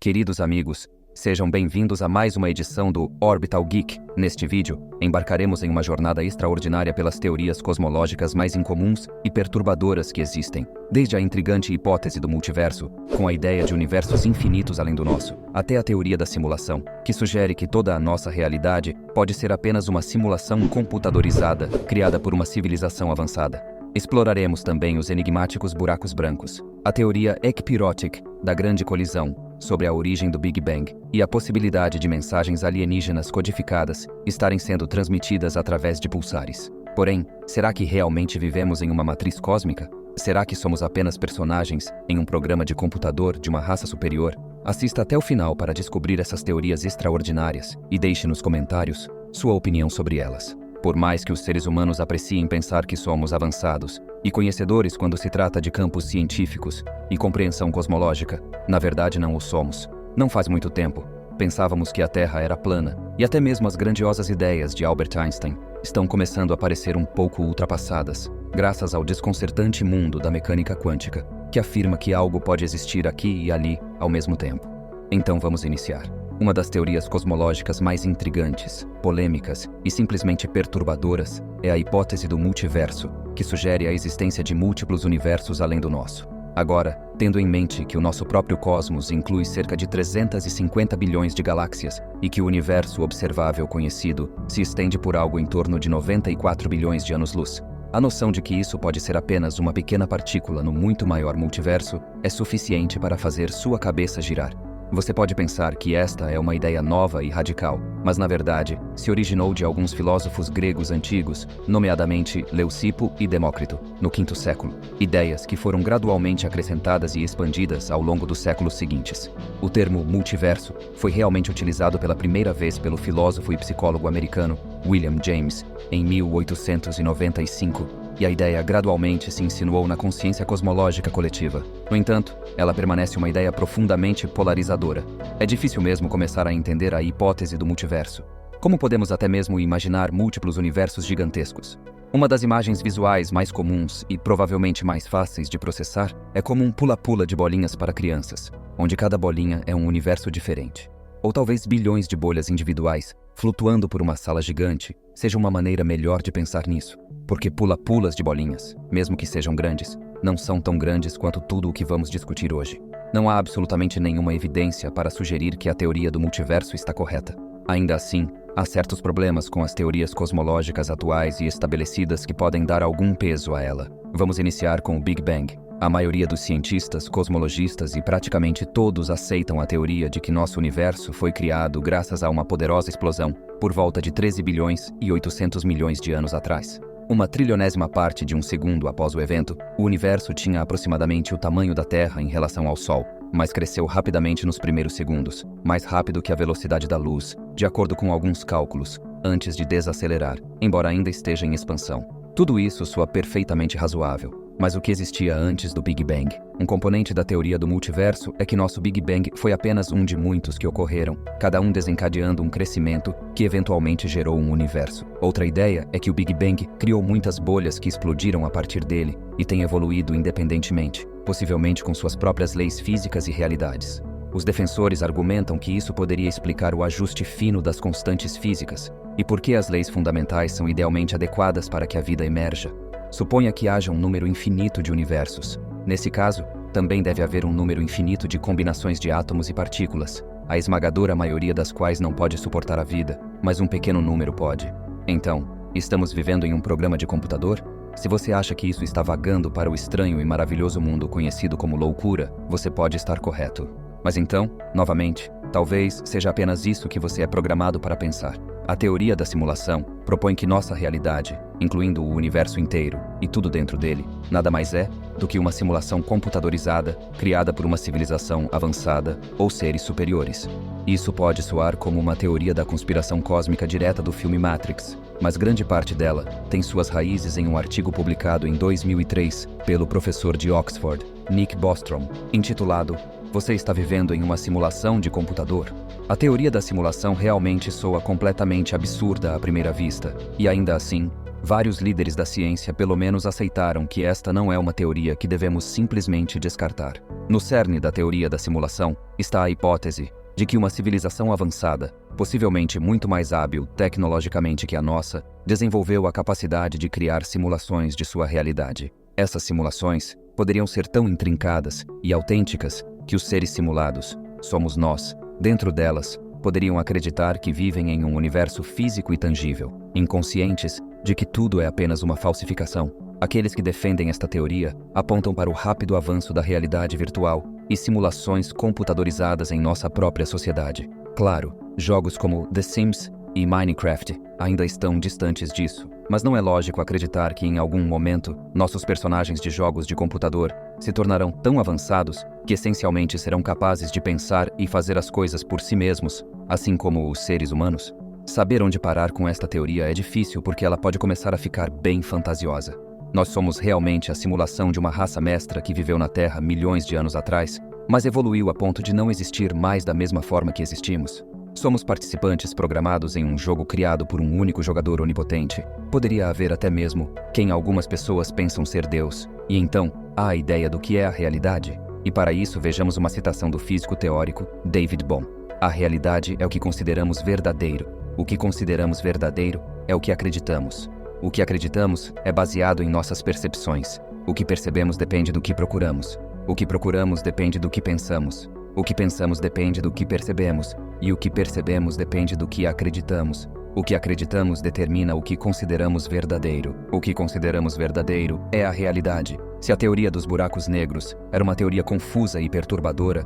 Queridos amigos, sejam bem-vindos a mais uma edição do Orbital Geek. Neste vídeo, embarcaremos em uma jornada extraordinária pelas teorias cosmológicas mais incomuns e perturbadoras que existem, desde a intrigante hipótese do multiverso, com a ideia de universos infinitos além do nosso, até a teoria da simulação, que sugere que toda a nossa realidade pode ser apenas uma simulação computadorizada, criada por uma civilização avançada. Exploraremos também os enigmáticos buracos brancos, a teoria ekpirotic da grande colisão, sobre a origem do Big Bang e a possibilidade de mensagens alienígenas codificadas estarem sendo transmitidas através de pulsares. Porém, será que realmente vivemos em uma matriz cósmica? Será que somos apenas personagens em um programa de computador de uma raça superior? Assista até o final para descobrir essas teorias extraordinárias e deixe nos comentários sua opinião sobre elas. Por mais que os seres humanos apreciem pensar que somos avançados e conhecedores quando se trata de campos científicos e compreensão cosmológica, na verdade não o somos. Não faz muito tempo, pensávamos que a Terra era plana, e até mesmo as grandiosas ideias de Albert Einstein estão começando a parecer um pouco ultrapassadas, graças ao desconcertante mundo da mecânica quântica, que afirma que algo pode existir aqui e ali ao mesmo tempo. Então vamos iniciar. Uma das teorias cosmológicas mais intrigantes, polêmicas e simplesmente perturbadoras é a hipótese do multiverso, que sugere a existência de múltiplos universos além do nosso. Agora, tendo em mente que o nosso próprio cosmos inclui cerca de 350 bilhões de galáxias e que o universo observável conhecido se estende por algo em torno de 94 bilhões de anos-luz, a noção de que isso pode ser apenas uma pequena partícula no muito maior multiverso é suficiente para fazer sua cabeça girar. Você pode pensar que esta é uma ideia nova e radical, mas na verdade se originou de alguns filósofos gregos antigos, nomeadamente Leucipo e Demócrito, no V século. Ideias que foram gradualmente acrescentadas e expandidas ao longo dos séculos seguintes. O termo multiverso foi realmente utilizado pela primeira vez pelo filósofo e psicólogo americano William James em 1895. E a ideia gradualmente se insinuou na consciência cosmológica coletiva. No entanto, ela permanece uma ideia profundamente polarizadora. É difícil mesmo começar a entender a hipótese do multiverso. Como podemos até mesmo imaginar múltiplos universos gigantescos? Uma das imagens visuais mais comuns e provavelmente mais fáceis de processar é como um pula-pula de bolinhas para crianças, onde cada bolinha é um universo diferente. Ou talvez bilhões de bolhas individuais flutuando por uma sala gigante seja uma maneira melhor de pensar nisso. Porque pula-pulas de bolinhas, mesmo que sejam grandes, não são tão grandes quanto tudo o que vamos discutir hoje. Não há absolutamente nenhuma evidência para sugerir que a teoria do multiverso está correta. Ainda assim, há certos problemas com as teorias cosmológicas atuais e estabelecidas que podem dar algum peso a ela. Vamos iniciar com o Big Bang. A maioria dos cientistas, cosmologistas e praticamente todos aceitam a teoria de que nosso universo foi criado graças a uma poderosa explosão por volta de 13 bilhões e 800 milhões de anos atrás. Uma trilionésima parte de um segundo após o evento, o universo tinha aproximadamente o tamanho da Terra em relação ao Sol, mas cresceu rapidamente nos primeiros segundos, mais rápido que a velocidade da luz, de acordo com alguns cálculos, antes de desacelerar, embora ainda esteja em expansão. Tudo isso soa perfeitamente razoável. Mas o que existia antes do Big Bang? Um componente da teoria do multiverso é que nosso Big Bang foi apenas um de muitos que ocorreram, cada um desencadeando um crescimento que eventualmente gerou um universo. Outra ideia é que o Big Bang criou muitas bolhas que explodiram a partir dele e têm evoluído independentemente, possivelmente com suas próprias leis físicas e realidades. Os defensores argumentam que isso poderia explicar o ajuste fino das constantes físicas e por que as leis fundamentais são idealmente adequadas para que a vida emerja. Suponha que haja um número infinito de universos. Nesse caso, também deve haver um número infinito de combinações de átomos e partículas, a esmagadora maioria das quais não pode suportar a vida, mas um pequeno número pode. Então, estamos vivendo em um programa de computador? Se você acha que isso está vagando para o estranho e maravilhoso mundo conhecido como loucura, você pode estar correto. Mas então, novamente, talvez seja apenas isso que você é programado para pensar. A teoria da simulação propõe que nossa realidade, incluindo o universo inteiro e tudo dentro dele, nada mais é do que uma simulação computadorizada criada por uma civilização avançada ou seres superiores. Isso pode soar como uma teoria da conspiração cósmica direta do filme Matrix, mas grande parte dela tem suas raízes em um artigo publicado em 2003 pelo professor de Oxford, Nick Bostrom, intitulado "Você está vivendo em uma simulação de computador?". A teoria da simulação realmente soa completamente absurda à primeira vista, e ainda assim, Vários líderes da ciência pelo menos aceitaram que esta não é uma teoria que devemos simplesmente descartar. No cerne da teoria da simulação está a hipótese de que uma civilização avançada, possivelmente muito mais hábil tecnologicamente que a nossa, desenvolveu a capacidade de criar simulações de sua realidade. Essas simulações poderiam ser tão intrincadas e autênticas que os seres simulados, somos nós, dentro delas, poderiam acreditar que vivem em um universo físico e tangível, inconscientes de que tudo é apenas uma falsificação. Aqueles que defendem esta teoria apontam para o rápido avanço da realidade virtual e simulações computadorizadas em nossa própria sociedade. Claro, jogos como The Sims e Minecraft ainda estão distantes disso, mas não é lógico acreditar que em algum momento nossos personagens de jogos de computador se tornarão tão avançados que essencialmente serão capazes de pensar e fazer as coisas por si mesmos, assim como os seres humanos. Saber onde parar com esta teoria é difícil porque ela pode começar a ficar bem fantasiosa. Nós somos realmente a simulação de uma raça mestra que viveu na Terra milhões de anos atrás, mas evoluiu a ponto de não existir mais da mesma forma que existimos. Somos participantes programados em um jogo criado por um único jogador onipotente. Poderia haver até mesmo quem algumas pessoas pensam ser Deus. E então, há a ideia do que é a realidade. E para isso vejamos uma citação do físico teórico David Bohm. A realidade é o que consideramos verdadeiro. O que consideramos verdadeiro é o que acreditamos. O que acreditamos é baseado em nossas percepções. O que percebemos depende do que procuramos. O que procuramos depende do que pensamos. O que pensamos depende do que percebemos. E o que percebemos depende do que acreditamos. O que acreditamos determina o que consideramos verdadeiro. O que consideramos verdadeiro é a realidade. Se a teoria dos buracos negros era uma teoria confusa e perturbadora,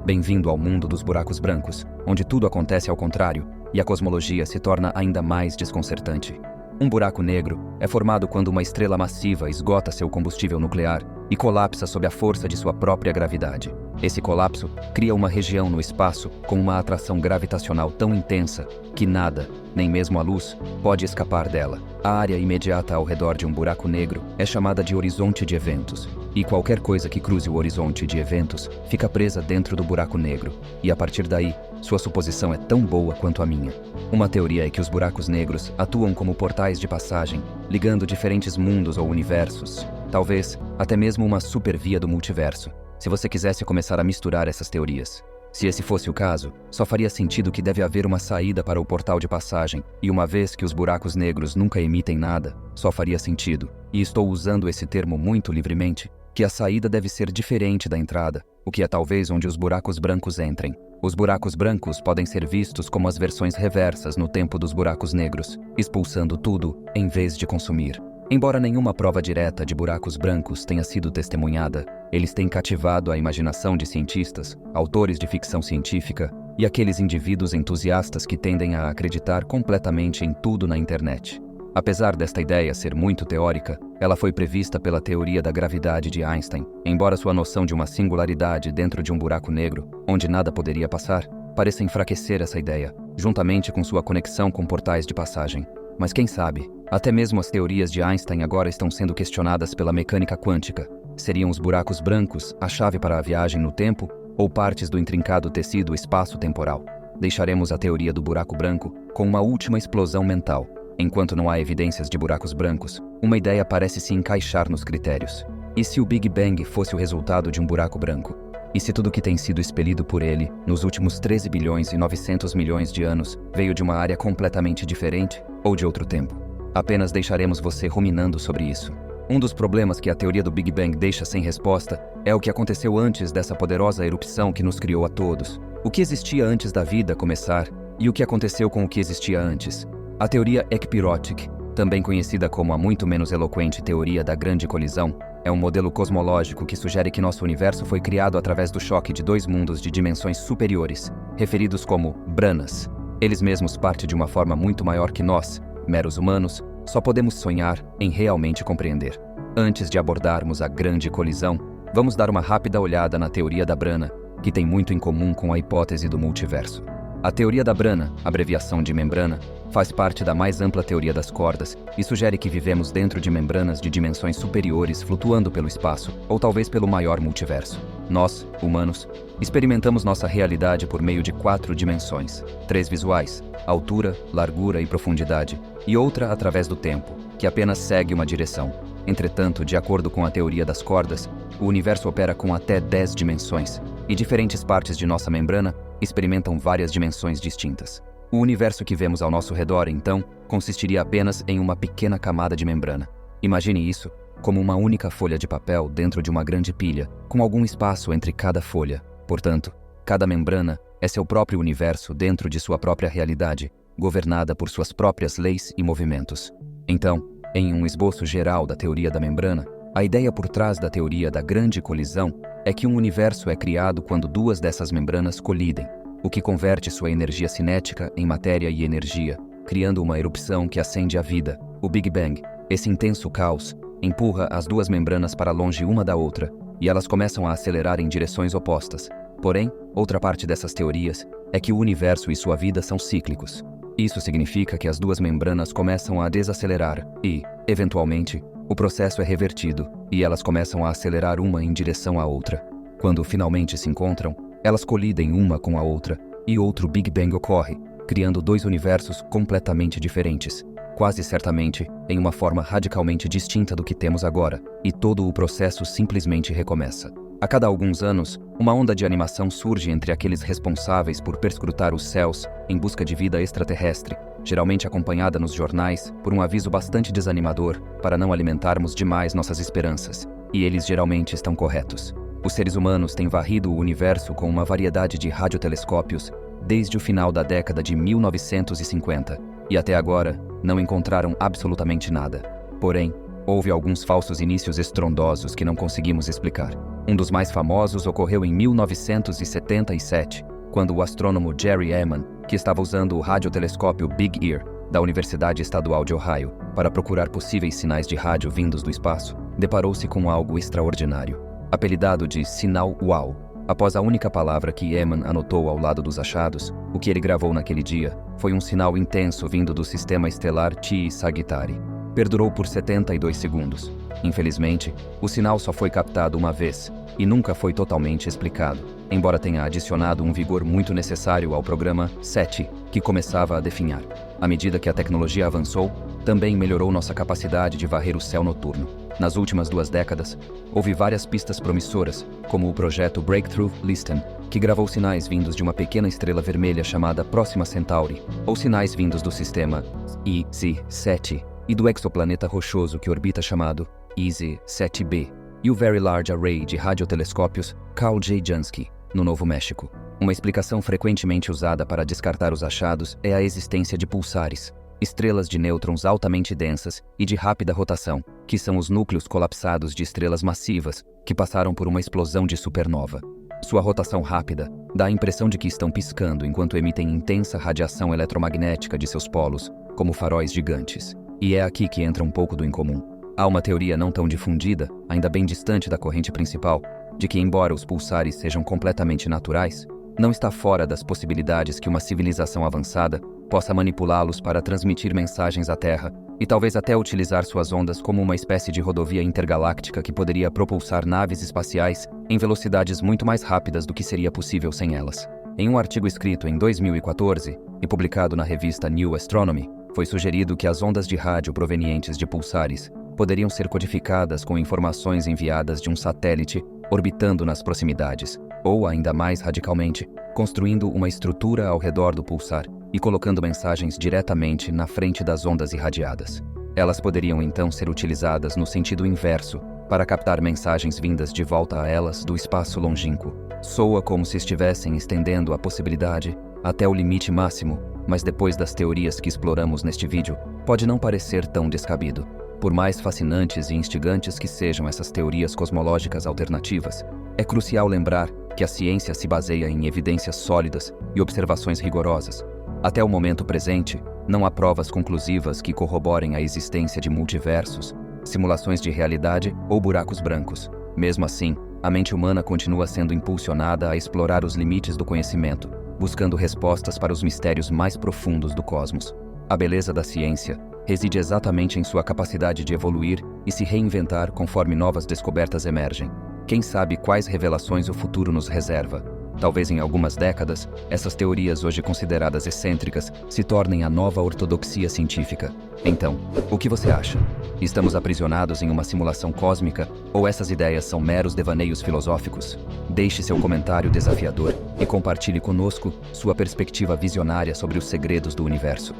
bem-vindo ao mundo dos buracos brancos, onde tudo acontece ao contrário e a cosmologia se torna ainda mais desconcertante. Um buraco negro é formado quando uma estrela massiva esgota seu combustível nuclear e colapsa sob a força de sua própria gravidade. Esse colapso cria uma região no espaço com uma atração gravitacional tão intensa que nada, nem mesmo a luz, pode escapar dela. A área imediata ao redor de um buraco negro é chamada de horizonte de eventos, e qualquer coisa que cruze o horizonte de eventos fica presa dentro do buraco negro, e a partir daí, sua suposição é tão boa quanto a minha. Uma teoria é que os buracos negros atuam como portais de passagem, ligando diferentes mundos ou universos, talvez até mesmo uma supervia do multiverso, se você quisesse começar a misturar essas teorias. Se esse fosse o caso, só faria sentido que deve haver uma saída para o portal de passagem, e uma vez que os buracos negros nunca emitem nada, só faria sentido, e estou usando esse termo muito livremente, que a saída deve ser diferente da entrada, o que é talvez onde os buracos brancos entrem. Os buracos brancos podem ser vistos como as versões reversas no tempo dos buracos negros, expulsando tudo em vez de consumir. Embora nenhuma prova direta de buracos brancos tenha sido testemunhada, eles têm cativado a imaginação de cientistas, autores de ficção científica e aqueles indivíduos entusiastas que tendem a acreditar completamente em tudo na internet. Apesar desta ideia ser muito teórica, ela foi prevista pela teoria da gravidade de Einstein, embora sua noção de uma singularidade dentro de um buraco negro, onde nada poderia passar, pareça enfraquecer essa ideia, juntamente com sua conexão com portais de passagem. Mas quem sabe, até mesmo as teorias de Einstein agora estão sendo questionadas pela mecânica quântica. Seriam os buracos brancos a chave para a viagem no tempo ou partes do intrincado tecido espaço-temporal? Deixaremos a teoria do buraco branco com uma última explosão mental. Enquanto não há evidências de buracos brancos, uma ideia parece se encaixar nos critérios. E se o Big Bang fosse o resultado de um buraco branco? E se tudo que tem sido expelido por ele, nos últimos 13 bilhões e 900 milhões de anos, veio de uma área completamente diferente ou de outro tempo? Apenas deixaremos você ruminando sobre isso. Um dos problemas que a teoria do Big Bang deixa sem resposta é o que aconteceu antes dessa poderosa erupção que nos criou a todos. O que existia antes da vida começar e o que aconteceu com o que existia antes. A teoria ekpirotic, também conhecida como a muito menos eloquente teoria da grande colisão, é um modelo cosmológico que sugere que nosso universo foi criado através do choque de dois mundos de dimensões superiores, referidos como branas. Eles mesmos partem de uma forma muito maior que nós, meros humanos, só podemos sonhar em realmente compreender. Antes de abordarmos a grande colisão, vamos dar uma rápida olhada na teoria da brana, que tem muito em comum com a hipótese do multiverso. A teoria da brana, abreviação de membrana, faz parte da mais ampla teoria das cordas e sugere que vivemos dentro de membranas de dimensões superiores flutuando pelo espaço, ou talvez pelo maior multiverso. Nós, humanos, experimentamos nossa realidade por meio de 4 dimensões, 3 visuais, altura, largura e profundidade, e outra através do tempo, que apenas segue uma direção. Entretanto, de acordo com a teoria das cordas, o universo opera com até 10 dimensões, e diferentes partes de nossa membrana experimentam várias dimensões distintas. O universo que vemos ao nosso redor, então, consistiria apenas em uma pequena camada de membrana. Imagine isso como uma única folha de papel dentro de uma grande pilha, com algum espaço entre cada folha. Portanto, cada membrana é seu próprio universo dentro de sua própria realidade, governada por suas próprias leis e movimentos. Então, em um esboço geral da teoria da membrana, a ideia por trás da teoria da grande colisão é que um universo é criado quando duas dessas membranas colidem, o que converte sua energia cinética em matéria e energia, criando uma erupção que acende a vida, o Big Bang. Esse intenso caos empurra as duas membranas para longe uma da outra, e elas começam a acelerar em direções opostas. Porém, outra parte dessas teorias é que o universo e sua vida são cíclicos. Isso significa que as duas membranas começam a desacelerar e, eventualmente, o processo é revertido e elas começam a acelerar uma em direção à outra. Quando finalmente se encontram, elas colidem uma com a outra e outro Big Bang ocorre, criando dois universos completamente diferentes, quase certamente em uma forma radicalmente distinta do que temos agora, e todo o processo simplesmente recomeça. A cada alguns anos, uma onda de animação surge entre aqueles responsáveis por perscrutar os céus em busca de vida extraterrestre, geralmente acompanhada nos jornais por um aviso bastante desanimador para não alimentarmos demais nossas esperanças. E eles geralmente estão corretos. Os seres humanos têm varrido o universo com uma variedade de radiotelescópios desde o final da década de 1950, e até agora não encontraram absolutamente nada. Porém, houve alguns falsos inícios estrondosos que não conseguimos explicar. Um dos mais famosos ocorreu em 1977, quando o astrônomo Jerry Ehman, que estava usando o radiotelescópio Big Ear, da Universidade Estadual de Ohio, para procurar possíveis sinais de rádio vindos do espaço, deparou-se com algo extraordinário. Apelidado de sinal UAU, após a única palavra que Ehman anotou ao lado dos achados, o que ele gravou naquele dia foi um sinal intenso vindo do sistema estelar Chi Sagittari. Perdurou por 72 segundos. Infelizmente, o sinal só foi captado uma vez e nunca foi totalmente explicado, embora tenha adicionado um vigor muito necessário ao programa SETI, que começava a definhar. À medida que a tecnologia avançou, também melhorou nossa capacidade de varrer o céu noturno. Nas últimas 2 décadas, houve várias pistas promissoras, como o projeto Breakthrough Listen, que gravou sinais vindos de uma pequena estrela vermelha chamada Próxima Centauri, ou sinais vindos do sistema EASY-7 e do exoplaneta rochoso que orbita chamado EASY-7b, e o Very Large Array de radiotelescópios Carl J. Jansky, no Novo México. Uma explicação frequentemente usada para descartar os achados é a existência de pulsares, estrelas de nêutrons altamente densas e de rápida rotação, que são os núcleos colapsados de estrelas massivas que passaram por uma explosão de supernova. Sua rotação rápida dá a impressão de que estão piscando enquanto emitem intensa radiação eletromagnética de seus polos, como faróis gigantes. E é aqui que entra um pouco do incomum. Há uma teoria não tão difundida, ainda bem distante da corrente principal, de que, embora os pulsares sejam completamente naturais, não está fora das possibilidades que uma civilização avançada possa manipulá-los para transmitir mensagens à Terra e talvez até utilizar suas ondas como uma espécie de rodovia intergaláctica que poderia propulsar naves espaciais em velocidades muito mais rápidas do que seria possível sem elas. Em um artigo escrito em 2014 e publicado na revista New Astronomy, foi sugerido que as ondas de rádio provenientes de pulsares poderiam ser codificadas com informações enviadas de um satélite orbitando nas proximidades, ou, ainda mais radicalmente, construindo uma estrutura ao redor do pulsar e colocando mensagens diretamente na frente das ondas irradiadas. Elas poderiam então ser utilizadas no sentido inverso para captar mensagens vindas de volta a elas do espaço longínquo. Soa como se estivessem estendendo a possibilidade até o limite máximo, mas depois das teorias que exploramos neste vídeo, pode não parecer tão descabido. Por mais fascinantes e instigantes que sejam essas teorias cosmológicas alternativas, é crucial lembrar que a ciência se baseia em evidências sólidas e observações rigorosas. Até o momento presente, não há provas conclusivas que corroborem a existência de multiversos, simulações de realidade ou buracos brancos. Mesmo assim, a mente humana continua sendo impulsionada a explorar os limites do conhecimento, buscando respostas para os mistérios mais profundos do cosmos. A beleza da ciência reside exatamente em sua capacidade de evoluir e se reinventar conforme novas descobertas emergem. Quem sabe quais revelações o futuro nos reserva? Talvez em algumas décadas, essas teorias hoje consideradas excêntricas se tornem a nova ortodoxia científica. Então, o que você acha? Estamos aprisionados em uma simulação cósmica ou essas ideias são meros devaneios filosóficos? Deixe seu comentário desafiador e compartilhe conosco sua perspectiva visionária sobre os segredos do universo.